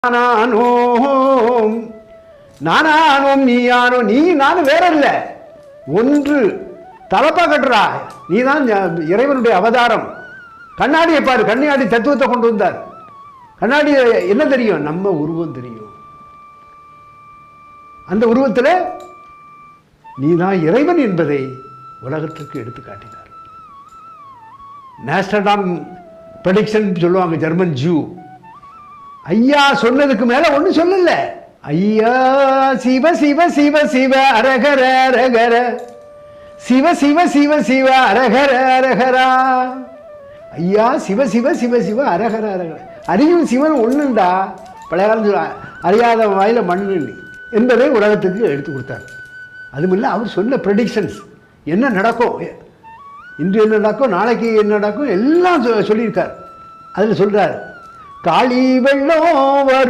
நானானோம் நானானோம் நீயானோ நீ நானும் வேற இல்லை ஒன்று தலப்பா கட்டுறா நீ தான் இறைவனுடைய அவதாரம். கண்ணாடியை பாரு, கண்ணாடி தத்துவத்தை கொண்டு வந்தார். கண்ணாடி என்ன தெரியும்? நம்ம உருவம் தெரியும். அந்த உருவத்தில் நீ தான் இறைவன் என்பதை உலகத்திற்கு எடுத்து காட்டினார். நாஸ்ட்ராடாம் ப்ரெடிக்ஷன் சொல்லுவாங்க ஜெர்மன் ஜூ. ஐயா சொன்னதுக்கு மேல ஒண்ணு சொல்லல. ஐயா சிவ சிவ சிவ சிவ அரகர அரகர சிவ சிவ சிவ சிவ அரகர அரகரா. ஐயா சிவ சிவ சிவ சிவ அரகர அரகர. அறியும் சிவன் ஒண்ணுண்டா, பழைய காலம் சொல்ல அறியாத வாயில மண்ணு என்பதை உலகத்துக்கு எடுத்து கொடுத்தார். அதுமில்ல அவர் சொன்ன ப்ரெடிக்ஷன்ஸ் என்ன நடக்கும், இன்று என்ன நடக்கும், நாளைக்கு என்ன நடக்கும் எல்லாம் சொல்லியிருக்கார். அதில் சொல்றார், காளி வெள்ளம் வரும்.